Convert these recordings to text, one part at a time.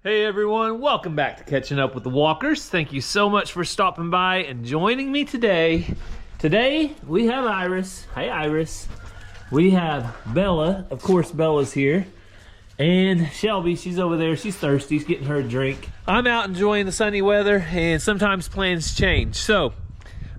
Hey everyone, welcome back to Catching Up with the Walkers. Thank you so much for stopping by and joining me today. Today we have Iris. Hey Iris. We have Bella. Of course Bella's here. And Shelby, she's over there. She's thirsty. She's getting her a drink. I'm out enjoying the sunny weather, and sometimes plans change. So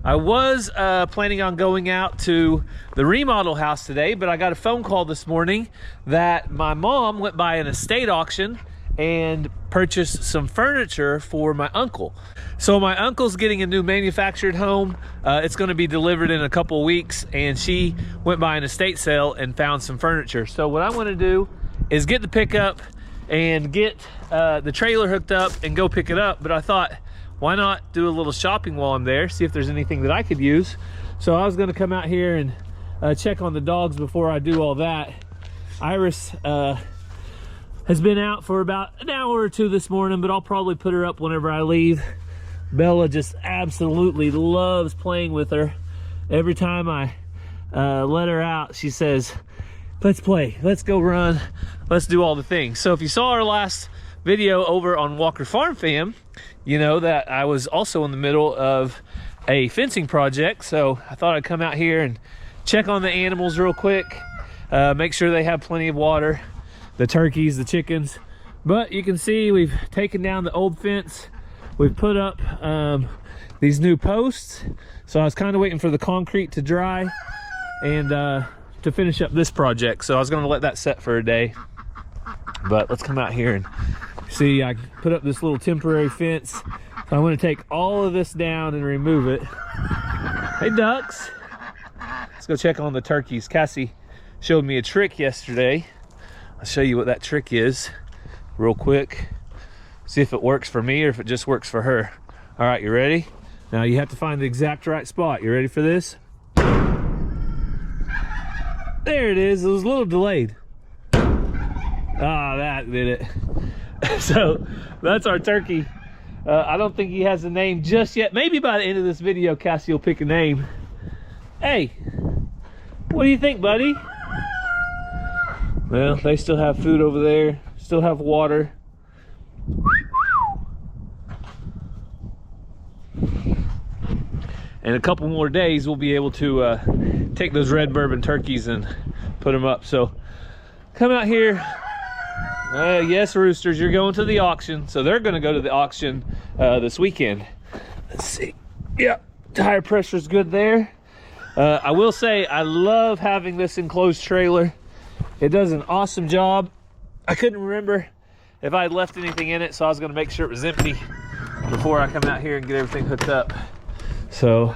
I was planning on going out to the remodel house today, but I got a phone call this morning that my mom went by an estate auction and purchased some furniture for my uncle. So my uncle's getting a new manufactured home. It's going to be delivered in a couple weeks, and she went by an estate sale and found some furniture. So what I want to do is get the pickup and get the trailer hooked up and go pick it up. But I thought, why not do a little shopping while I'm there, see if there's anything that I could use. So I was going to come out here and check on the dogs before I do all that. Iris has been out for about an hour or two this morning, but I'll probably put her up whenever I leave. Bella just absolutely loves playing with her. Every time I let her out, she says, let's play, let's go run, let's do all the things. So if you saw our last video over on Walker Farm Fam, you know that I was also in the middle of a fencing project. So I thought I'd come out here and check on the animals real quick, make sure they have plenty of water, the turkeys, the chickens. But you can see we've taken down the old fence. We've put up these new posts. So I was kind of waiting for the concrete to dry and to finish up this project. So I was going to let that set for a day. But let's come out here and see. I put up this little temporary fence. So I'm going to take all of this down and remove it. Hey ducks. Let's go check on the turkeys. Cassie showed me a trick yesterday. I'll show you what that trick is real quick. See if it works for me or if it just works for her. All right, you ready? Now you have to find the exact right spot. You ready for this? There it is. It was a little delayed. Ah, that did it. So that's our turkey. I don't think he has a name just yet. Maybe by the end of this video, Cassie will pick a name. Hey, what do you think, buddy? Well, they still have food over there, still have water. In a couple more days, we'll be able to take those red bourbon turkeys and put them up. So come out here. Yes, roosters, you're going to the auction. So they're going to go to the auction this weekend. Let's see. Yep, tire pressure's good there. I will say I love having this enclosed trailer. It does an awesome job. I couldn't remember if I had left anything in it, so I was going to make sure it was empty before I come out here and get everything hooked up. So,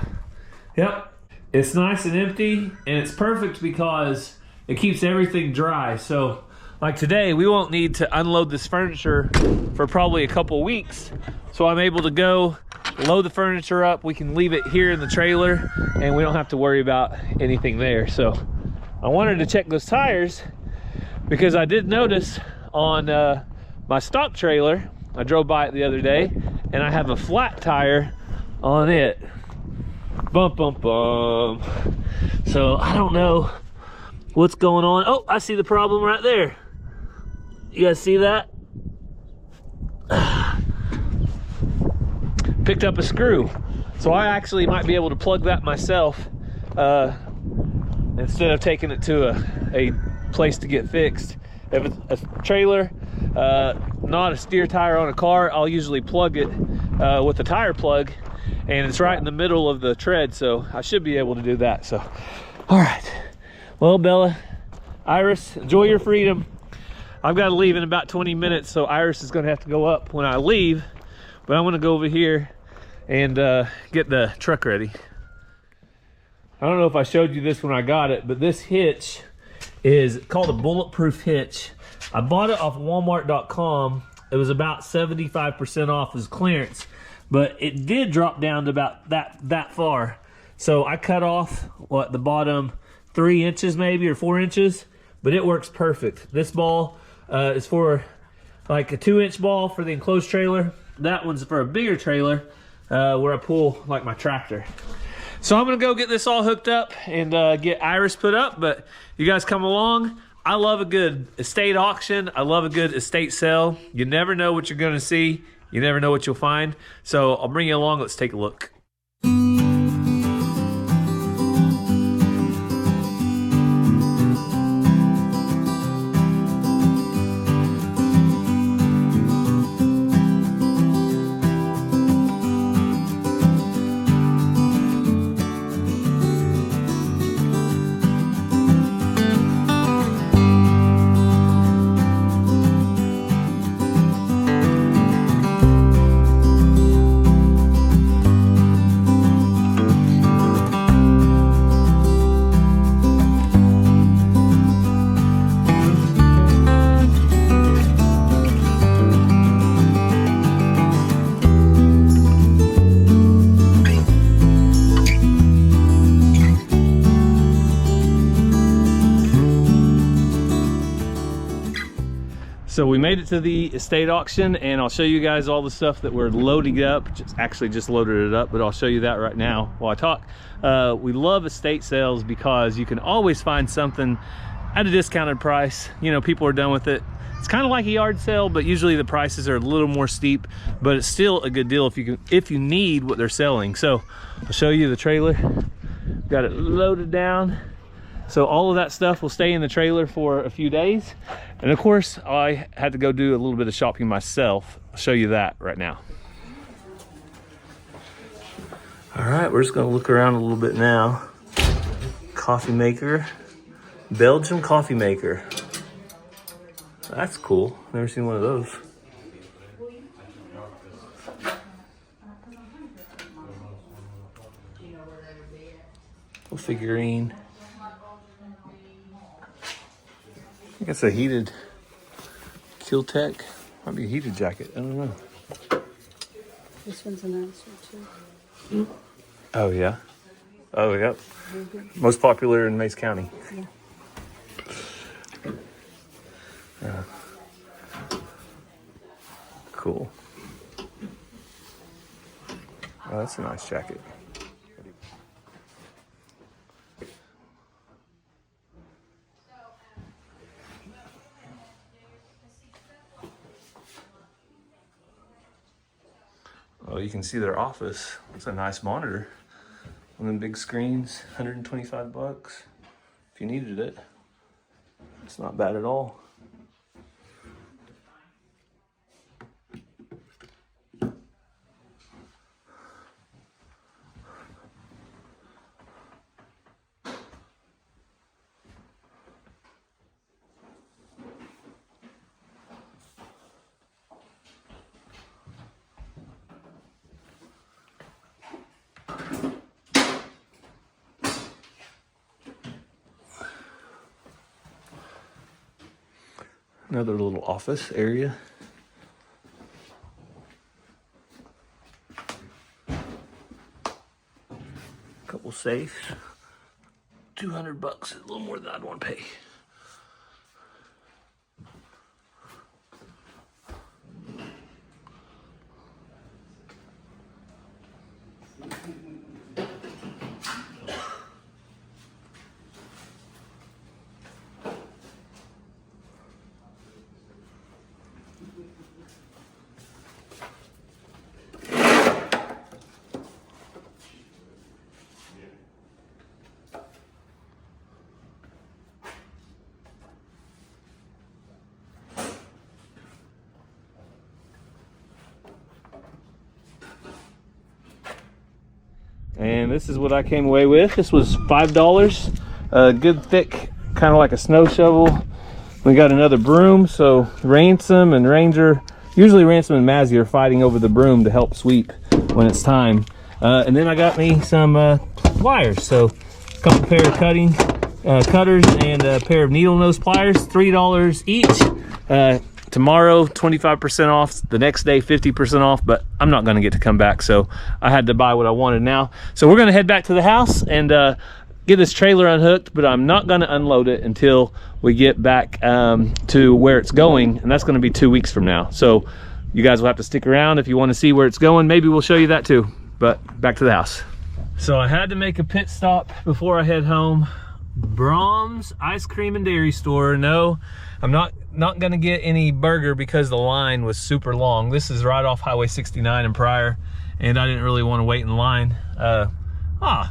yep, it's nice and empty, and it's perfect because it keeps everything dry. So, like today, we won't need to unload this furniture for probably a couple weeks. So I'm able to go load the furniture up. We can leave it here in the trailer, and we don't have to worry about anything there. So I wanted to check those tires because I did notice on my stock trailer, I drove by it the other day, and I have a flat tire on it. Bum, bum, bum. So I don't know what's going on. Oh, I see the problem right there. You guys see that? Picked up a screw. So I actually might be able to plug that myself instead of taking it to a place to get fixed. If it's a trailer, not a steer tire on a car, I'll usually plug it with a tire plug, and it's right in the middle of the tread, so I should be able to do that. So, all right. Well, Bella, Iris, enjoy your freedom. I've got to leave in about 20 minutes, so Iris is going to have to go up when I leave, but I'm going to go over here and get the truck ready. I don't know if I showed you this when I got it, but this hitch is called a bulletproof hitch. I bought it off Walmart.com. It was about 75% off as clearance, but it did drop down to about that far. So I cut off the bottom 3 inches maybe, or 4 inches, but it works perfect. This ball is for like a 2-inch ball for the enclosed trailer. That one's for a bigger trailer where I pull like my tractor. So I'm gonna go get this all hooked up and get Iris put up, but you guys come along. I love a good estate auction. I love a good estate sale. You never know what you're going to see. You never know what you'll find. So I'll bring you along. Let's take a look. So we made it to the estate auction, and I'll show you guys all the stuff that we're loading up. Just loaded it up, but I'll show you that right now while I talk. We love estate sales because you can always find something at a discounted price. You know, people are done with it. It's kind of like a yard sale, but usually the prices are a little more steep, but it's still a good deal if you need what they're selling. So I'll show you the trailer. Got it loaded down. So all of that stuff will stay in the trailer for a few days. And of course, I had to go do a little bit of shopping myself. I'll show you that right now. All right, we're just gonna look around a little bit now. Coffee maker, Belgian coffee maker. That's cool, never seen one of those. Little figurine. I think it's a heated Kill-Tech. Might be a heated jacket. I don't know. This one's a nice one too. Oh yeah. Oh yep. Most popular in Mace County. Yeah. Cool. Oh, that's a nice jacket. Oh, you can see their office. It's a nice monitor. One of them big screens, 125 bucks. If you needed it, it's not bad at all. Another little office area. Couple safes. 200 bucks, a little more than I'd want to pay. And this is what I came away with. This was $5. A good thick, kind of like a snow shovel. We got another broom, so Ransom and Ranger, usually Ransom and Mazzy are fighting over the broom to help sweep when it's time. And then I got me some pliers, so a couple pair of cutters and a pair of needle nose pliers, $3 each. Tomorrow 25% off, the next day 50% off, but I'm not gonna get to come back, so I had to buy what I wanted now. So we're gonna head back to the house and get this trailer unhooked, but I'm not gonna unload it until we get back to where it's going, and that's gonna be 2 weeks from now. So you guys will have to stick around if you wanna see where it's going. Maybe we'll show you that too, but back to the house. So I had to make a pit stop before I head home. Brahms Ice Cream and Dairy Store. No, I'm not gonna get any burger because the line was super long. This is right off Highway 69 in Pryor, and I didn't really want to wait in line.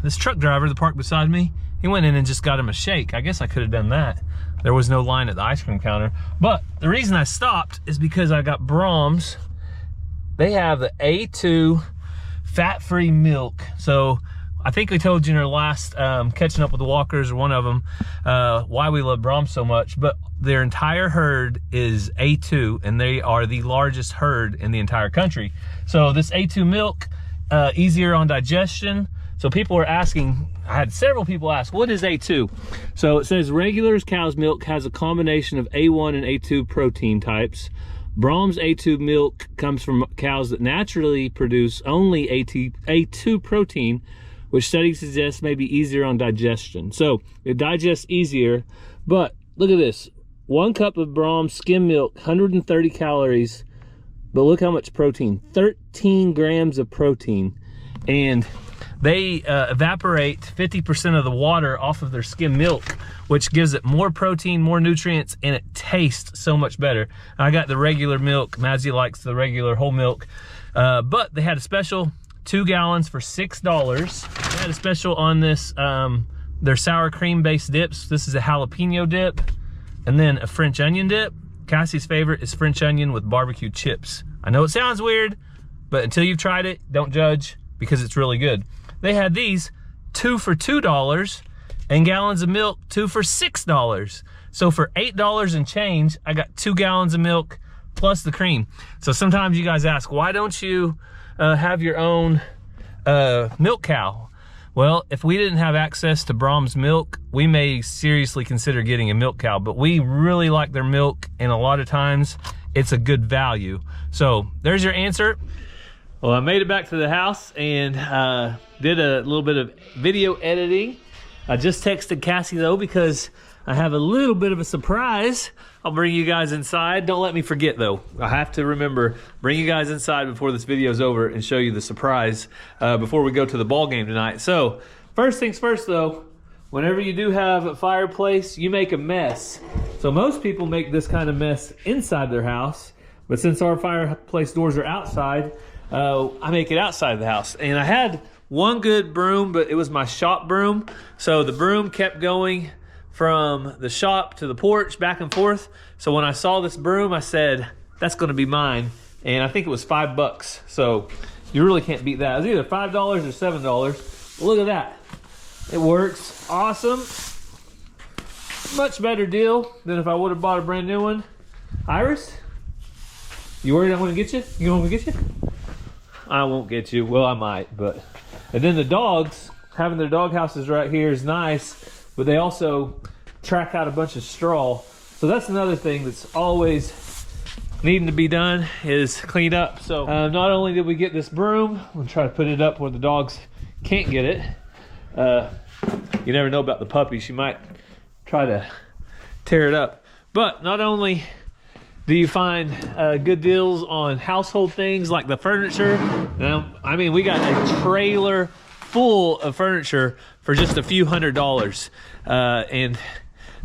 This truck driver that parked beside me, he went in and just got him a shake. I guess I could have done that. There was no line at the ice cream counter. But the reason I stopped is because I got Brahms. They have the A2 fat-free milk. So I think we told you in our last Catching Up with the Walkers, or one of them, why we love Brahms so much. But their entire herd is A2, and they are the largest herd in the entire country. So this A2 milk, easier on digestion. So people are asking, I had several people ask, what is A2? So it says regular cow's milk has a combination of A1 and A2 protein types. Brahms A2 milk comes from cows that naturally produce only A2 protein, which studies suggest may be easier on digestion. So it digests easier, but look at this. 1 cup of Brahms skim milk, 130 calories, but look how much protein, 13 grams of protein. And they evaporate 50% of the water off of their skim milk, which gives it more protein, more nutrients, and it tastes so much better. I got the regular milk. Mazzy likes the regular whole milk, but they had a special 2 gallons for $6. They had a special on this, their sour cream based dips. This is a jalapeno dip, and then a French onion dip. Cassie's favorite is French onion with barbecue chips. I know it sounds weird, but until you've tried it, don't judge, because it's really good. They had these 2 for $2, and gallons of milk 2 for $6. So for $8 and change, I got 2 gallons of milk plus the cream. So sometimes you guys ask, why don't you have your own milk cow? Well, if we didn't have access to Brahms milk, we may seriously consider getting a milk cow, but we really like their milk, and a lot of times it's a good value. So there's your answer. Well, I made it back to the house and did a little bit of video editing. I just texted Cassie though, because I have a little bit of a surprise. I'll bring you guys inside. Don't let me forget though. I have to remember, bring you guys inside before this video is over and show you the surprise before we go to the ball game tonight. So first things first though, whenever you do have a fireplace, you make a mess. So most people make this kind of mess inside their house, but since our fireplace doors are outside, I make it outside the house. And I had one good broom, but it was my shop broom. So the broom kept going from the shop to the porch, back and forth. So when I saw this broom, I said, that's gonna be mine. And I think it was $5. So you really can't beat that. It was either $5 or $7. But look at that. It works awesome. Much better deal than if I would have bought a brand new one. Iris, you worried I'm gonna get you? You want me to get you? I won't get you. Well, I might, but. And then the dogs, having their dog houses right here is nice, but they also track out a bunch of straw. So that's another thing that's always needing to be done, is cleaned up. So not only did we get this broom, we'll try to put it up where the dogs can't get it. You never know about the puppy. She might try to tear it up. But not only do you find good deals on household things like the furniture? Now, I mean, we got a trailer full of furniture for just a few $100s. And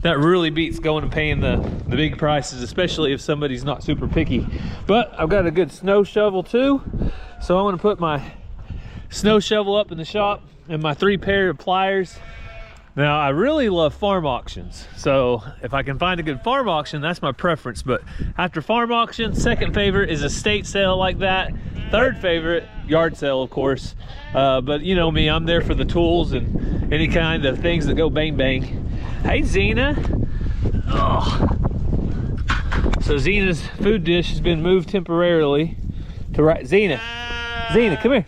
that really beats going and paying the big prices, especially if somebody's not super picky. But I've got a good snow shovel too. So I'm gonna put my snow shovel up in the shop and my 3 pair of pliers. Now, I really love farm auctions, so if I can find a good farm auction, that's my preference. But after farm auction, second favorite is estate sale like that. Third favorite, yard sale, of course. But you know me, I'm there for the tools and any kind of things that go bang bang. Hey, Xena. Oh. So Xena's food dish has been moved temporarily to right. Xena, come here.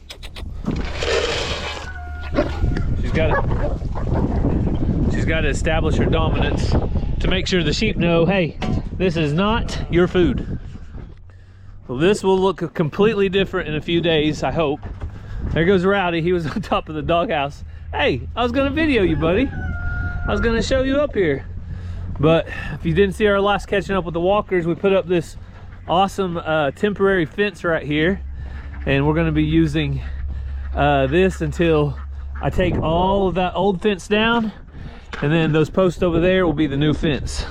She's got to establish her dominance to make sure the sheep know, hey, this is not your food. Well, this will look completely different in a few days, I hope. There goes Rowdy. He was on top of the doghouse. Hey, I was gonna video you, buddy. I was gonna show you up here. But if you didn't see our last Catching Up with the Walkers, we put up this awesome temporary fence right here. And we're gonna be using this until I take all of that old fence down And then those posts over there will be the new fence.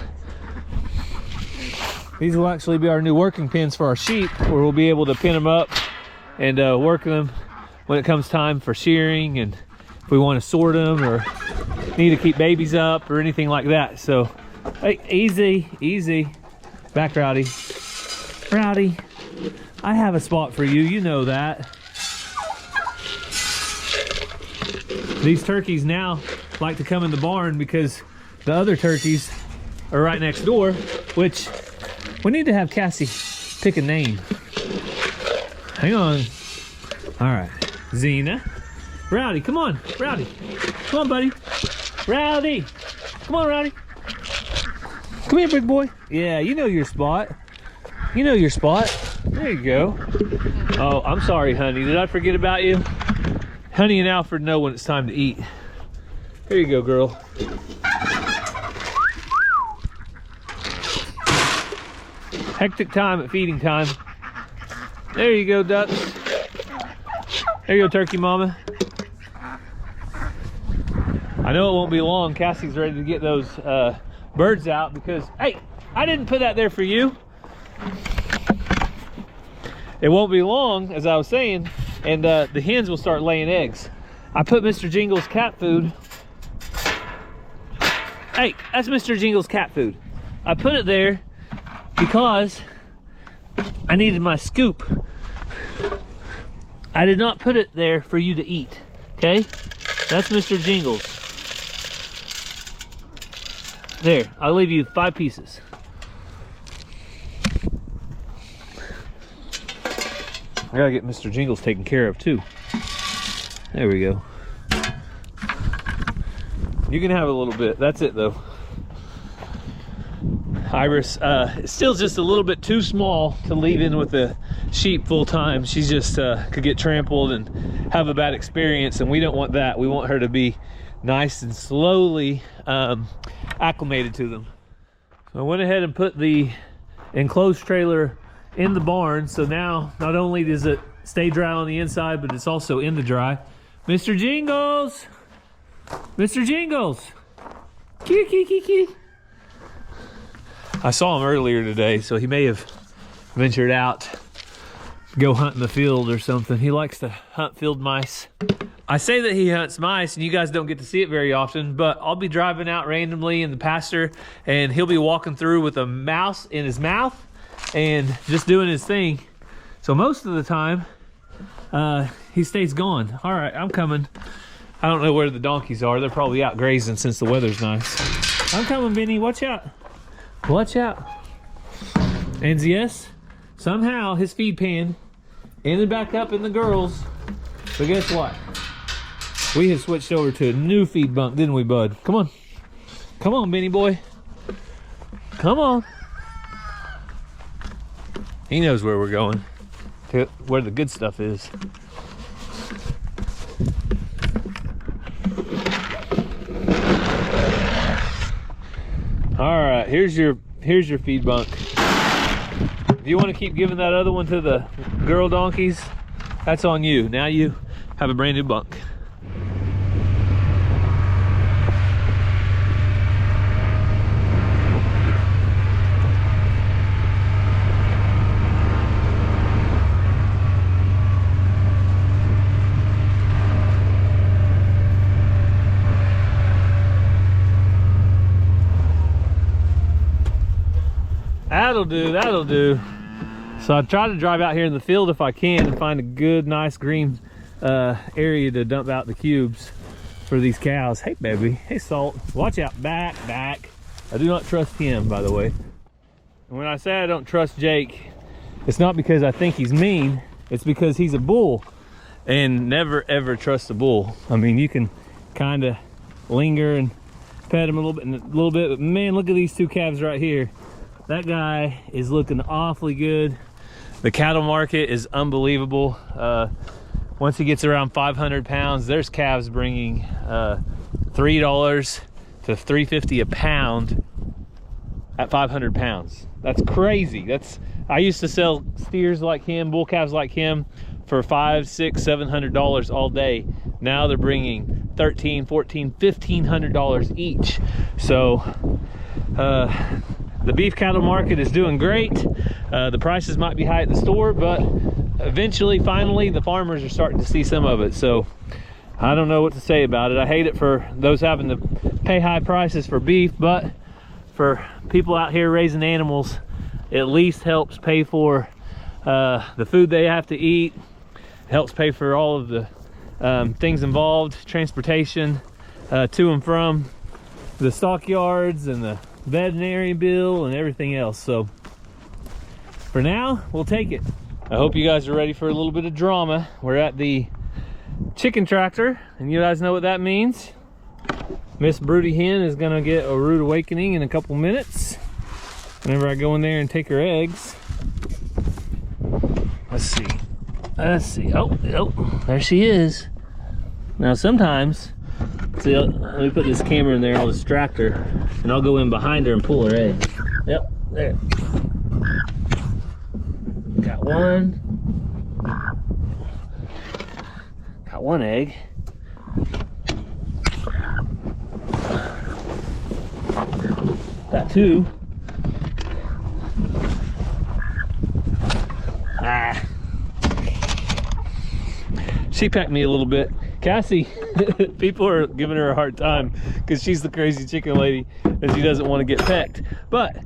These will actually be our new working pens for our sheep, where we'll be able to pin them up and work them when it comes time for shearing, and if we want to sort them or need to keep babies up or anything like that. So, hey, easy, easy. Back, Rowdy. Rowdy, I have a spot for you, you know that. These turkeys now like to come in the barn because the other turkeys are right next door, which we need to have Cassie pick a name. Hang on. All right, Xena. Rowdy, come on, Rowdy. Come on, buddy. Rowdy. Come on, Rowdy. Come here, big boy. Yeah, you know your spot. You know your spot. There you go. Oh, I'm sorry, honey. Did I forget about you? Honey and Alfred know when it's time to eat. Here you go, girl. Hectic time at feeding time. There you go, ducks. There you go, turkey mama. I know it won't be long. Cassie's ready to get those birds out because, hey, I didn't put that there for you. It won't be long, as I was saying, and the hens will start laying eggs. I put Mr. Jingle's cat food. Hey, that's Mr. Jingle's cat food. I put it there because I needed my scoop. I did not put it there for you to eat, okay? That's Mr. Jingle's. There, I'll leave you 5 pieces. I gotta get Mr. Jingles taken care of too. There we go. You can have a little bit. That's it though. Iris, it's still just a little bit too small to leave in with the sheep full time. She just could get trampled and have a bad experience, and we don't want that. We want her to be nice and slowly acclimated to them. So I went ahead and put the enclosed trailer in the barn, so now not only does it stay dry on the inside, but it's also in the dry. Mr. Jingles! Mr. Jingles! Kee, kee, kee, kee. I saw him earlier today, so he may have ventured out, go hunt in the field or something. He likes to hunt field mice. I say that he hunts mice, and you guys don't get to see it very often, but I'll be driving out randomly in the pasture, and he'll be walking through with a mouse in his mouth and just doing his thing. So most of the time, he stays gone. All right, I'm coming. I don't know where the donkeys are. They're probably out grazing since the weather's nice. I'm coming, Benny. Watch out. Watch out. And yes, somehow his feed pan ended back up in the girls. But guess what? We have switched over to a new feed bunk, didn't we, bud? Come on. Come on, Benny boy. Come on. He knows where we're going, to where the good stuff is. All right, here's your feed bunk. If you want to keep giving that other one to the girl donkeys, that's on you. Now you have a brand new bunk. That'll do, that'll do. So I try to drive out here in the field if I can and find a good, nice green area to dump out the cubes for these cows. Hey, baby. Hey, Salt. Watch out. Back, back. I do not trust him, by the way. And when I say I don't trust Jake, it's not because I think he's mean. It's because he's a bull. And never, ever trust a bull. I mean, you can kind of linger and pet him a little bit. But man, look at these 2 calves right here. That guy is looking awfully good. The cattle market is unbelievable. Once he gets around 500 pounds, there's calves bringing $3 to $3.50 a pound at 500 pounds. That's crazy. I used to sell steers like him, bull calves like him, for $500, $600, $700 all day. Now they're bringing $1,300, $1,400, $1,500 each. So the beef cattle market is doing great. The prices might be high at the store, but eventually, finally, the farmers are starting to see some of it. So I don't know what to say about it. I hate it for those having to pay high prices for beef, but for people out here raising animals, it at least helps pay for the food they have to eat. It helps pay for all of the things involved, transportation to and from the stockyards and the veterinary bill and everything else. So for now, we'll take it. I hope you guys are ready for a little bit of drama. We're at the chicken tractor, and you guys know what that means. Miss Broody Hen is gonna get a rude awakening in a couple minutes whenever I go in there and take her eggs. Let's see. Oh, there she is. Now sometimes, see, let me put this camera in there, I'll distract her, and I'll go in behind her and pull her egg. Yep, there. Got one. Got one egg. Got two. She pecked me a little bit. Cassie, people are giving her a hard time because she's the crazy chicken lady and she doesn't want to get pecked. But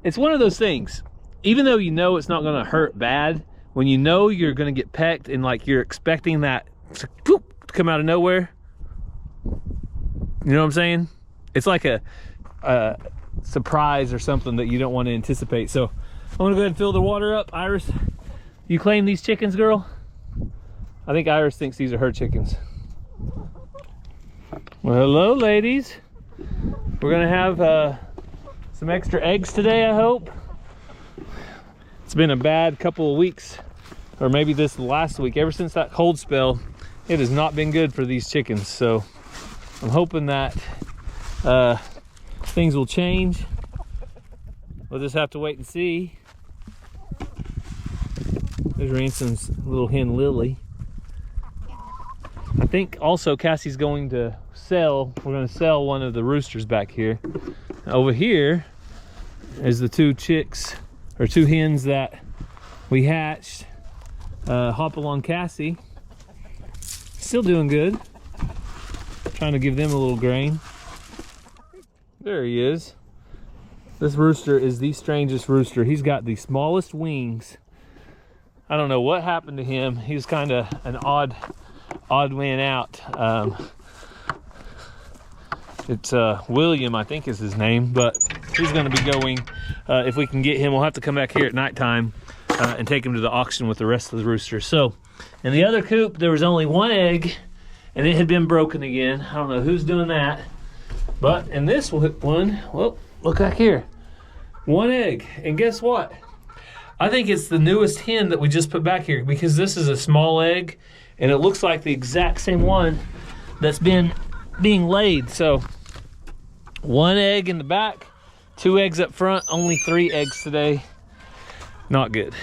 it's one of those things, even though you know it's not going to hurt bad, when you know you're going to get pecked and like you're expecting that to come out of nowhere, you know what I'm saying? It's like a surprise or something that you don't want to anticipate. So I'm going to go ahead and fill the water up. Iris, you claim these chickens, girl? I think Iris thinks these are her chickens. Well, hello, ladies. We're gonna have some extra eggs today, I hope. It's been a bad couple of weeks, or maybe this last week. Ever since that cold spell, it has not been good for these chickens. So I'm hoping that things will change. We'll just have to wait and see. There's Ransom's little hen Lily. I think also Cassie's going to sell, we're going to sell one of the roosters back here. Over here is the two chicks, or two hens that we hatched. Hopalong Cassie, still doing good. Trying to give them a little grain. There he is. This rooster is the strangest rooster. He's got the smallest wings. I don't know what happened to him. He's kind of an odd man out. It's William, I think is his name, but he's going to be going, if we can get him, we'll have to come back here at nighttime and take him to the auction with the rest of the roosters. So in the other coop, there was only one egg and it had been broken again. I don't know who's doing that, but in this one, well, look back here, one egg. And guess what? I think it's the newest hen that we just put back here, because this is a small egg and it looks like the exact same one that's been being laid. So one egg in the back, two eggs up front, only 3 eggs today. Not good.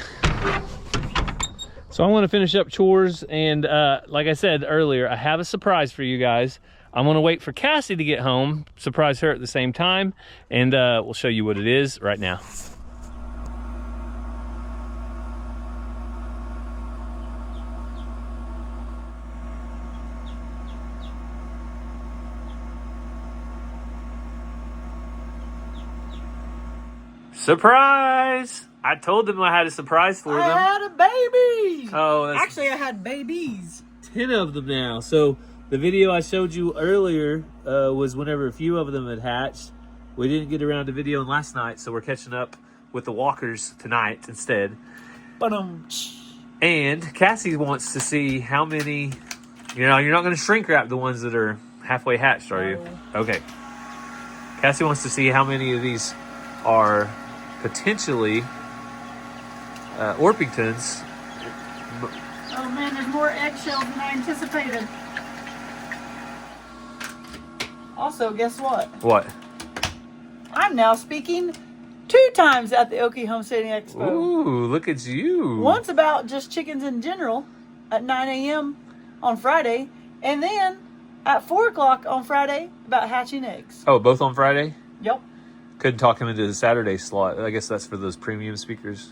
So I want to finish up chores, and like I said earlier, I have a surprise for you guys. I'm going to wait for Cassie to get home, surprise her at the same time, and we'll show you what it is right now. Surprise! I told them I had a surprise for them. I had a baby! Oh, Actually, I had babies. 10 of them now. So the video I showed you earlier was whenever a few of them had hatched. We didn't get around to videoing last night, so we're catching up with the walkers tonight instead. And Cassie wants to see how many, you're not going to shrink wrap the ones that are halfway hatched, are you? Okay. Cassie wants to see how many of these are potentially Orpingtons. Oh man, there's more eggshells than I anticipated. Also, guess what? What? I'm now speaking 2 times at the Okie Homesteading Expo. Ooh, look at you. Once about just chickens in general at 9 a.m. on Friday, and then at 4 o'clock on Friday about hatching eggs. Oh, both on Friday? Yep. Couldn't talk him into the Saturday slot. I guess that's for those premium speakers.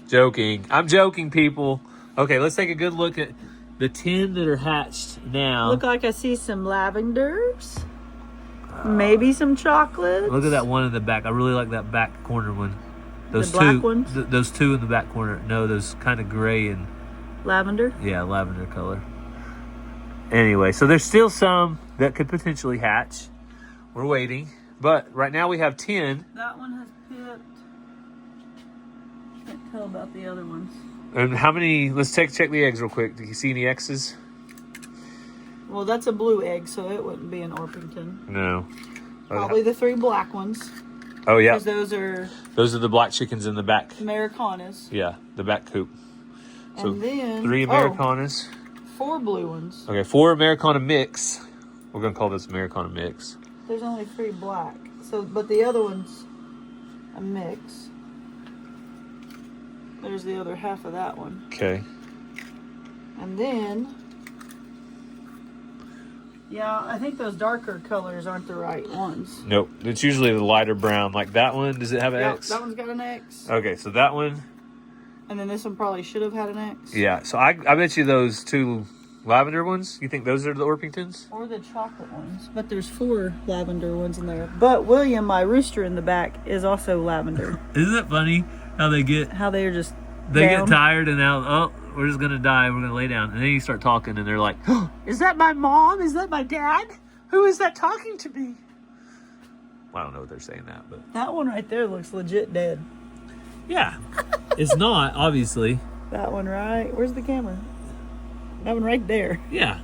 Joking. I'm joking, people. Okay, let's take a good look at the 10 that are hatched now. Look like I see some lavenders. Maybe some chocolates. Look at that one in the back. I really like that back corner one. Those the black two, ones? Those two in the back corner. No, those kind of gray and... Lavender? Yeah, lavender color. Anyway, so there's still some that could potentially hatch. We're waiting. But right now we have 10. That one has pipped. Can't tell about the other ones. And how many... Let's check the eggs real quick. Do you see any X's? Well, that's a blue egg, so it wouldn't be an Orpington. No. Probably the 3 black ones. Oh, yeah. Because those are the black chickens in the back. Americanas. Yeah, the back coop. So and then 3 Americanas. 4 blue ones. Okay, 4 Americana mix. We're going to call this Americana mix. There's only 3 black. So, but the other one's a mix. There's the other half of that one. Okay. And then, yeah, I think those darker colors aren't the right ones. Nope. It's usually the lighter brown. Like that one, does it have an X? That one's got an X. Okay, so that one. And then this one probably should have had an X. Yeah, so I bet you those 2 lavender ones, you think those are the Orpingtons? Or the chocolate ones. But there's 4 lavender ones in there. But William, my rooster in the back, is also lavender. Isn't that funny how they get... How they are just get tired and now, oh, we're just going to die. We're going to lay down. And then you start talking and they're like, oh, is that my mom? Is that my dad? Who is that talking to me? Well, I don't know what they're saying that, but... That one right there looks legit dead. Yeah. It's not, obviously. That one right... Where's the camera? That one right there. Yeah.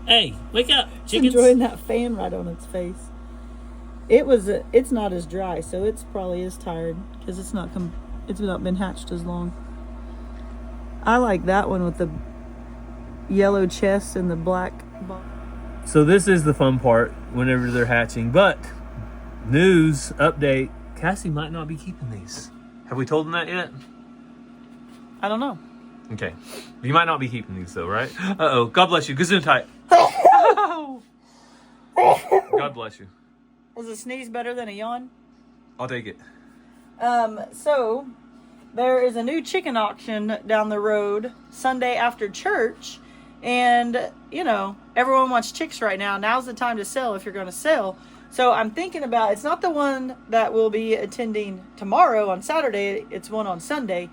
Hey, wake up, It's chickens. enjoying that fan right on its face. It's not as dry, so it's probably is tired because it's not been hatched as long. I like that one with the yellow chest and the black bottom. So this is the fun part whenever they're hatching. But news update: Cassie might not be keeping these. Have we told them that yet? I don't know. Okay. You might not be keeping these though, right? Uh-oh. God bless you. Gesundheit. God bless you. Was a sneeze better than a yawn? I'll take it. So there is a new chicken auction down the road Sunday after church. And, you know, everyone wants chicks right now. Now's the time to sell if you're going to sell. So I'm thinking about, it's not the one that we'll be attending tomorrow on Saturday. It's one on Sunday.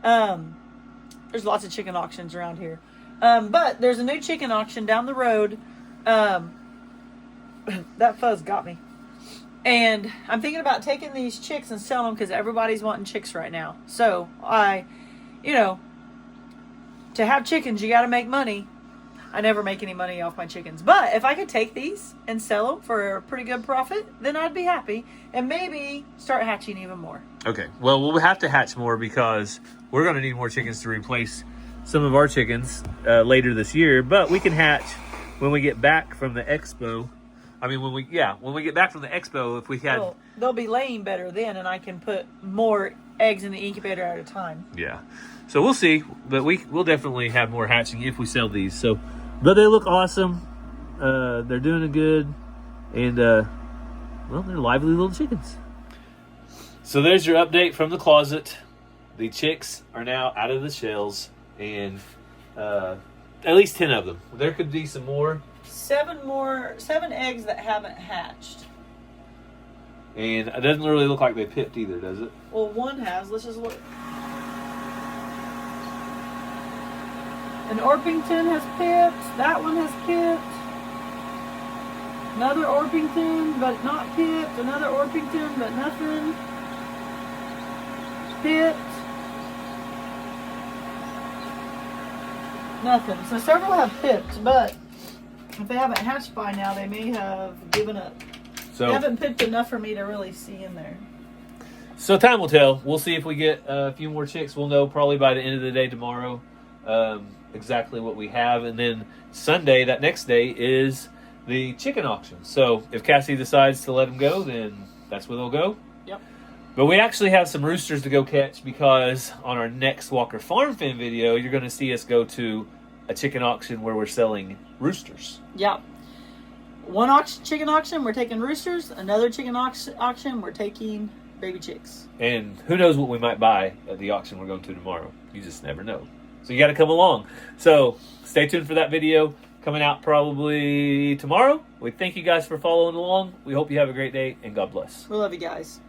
There's lots of chicken auctions around here. But there's a new chicken auction down the road. That fuzz got me. And I'm thinking about taking these chicks and selling them because everybody's wanting chicks right now. So to have chickens, you got to make money. I never make any money off my chickens. But if I could take these and sell them for a pretty good profit, then I'd be happy. And maybe start hatching even more. Okay. Well, we'll have to hatch more because we're going to need more chickens to replace some of our chickens later this year. But we can hatch when we get back from the expo. When we get back from the expo, if we had... Well, they'll be laying better then, and I can put more eggs in the incubator at a time. Yeah. So we'll see, but we'll definitely have more hatching if we sell these. So, but they look awesome. They're doing it good, and they're lively little chickens. So there's your update from the closet. The chicks are now out of the shells, and at least 10 of them. There could be some more. 7 eggs that haven't hatched. And it doesn't really look like they pipped either, does it? Well, one has. Let's just look. An Orpington has pipped. That one has pipped. Another Orpington, but not pipped. Another Orpington, but nothing. Pipped. Nothing. So several have pipped, but if they haven't hatched by now, they may have given up. So they haven't pipped enough for me to really see in there. So time will tell. We'll see if we get a few more chicks. We'll know probably by the end of the day tomorrow exactly what we have. And then Sunday, that next day, is the chicken auction. So if Cassie decides to let them go, then that's where they'll go. Yep. But we actually have some roosters to go catch because on our next Walker Farm Fin video, you're going to see us go to a chicken auction where we're selling roosters. Yep. One chicken auction, we're taking roosters. Another chicken auction, we're taking baby chicks. And who knows what we might buy at the auction we're going to tomorrow. You just never know. So you got to come along. So stay tuned for that video coming out probably tomorrow. We thank you guys for following along. We hope you have a great day, and God bless. We love you guys.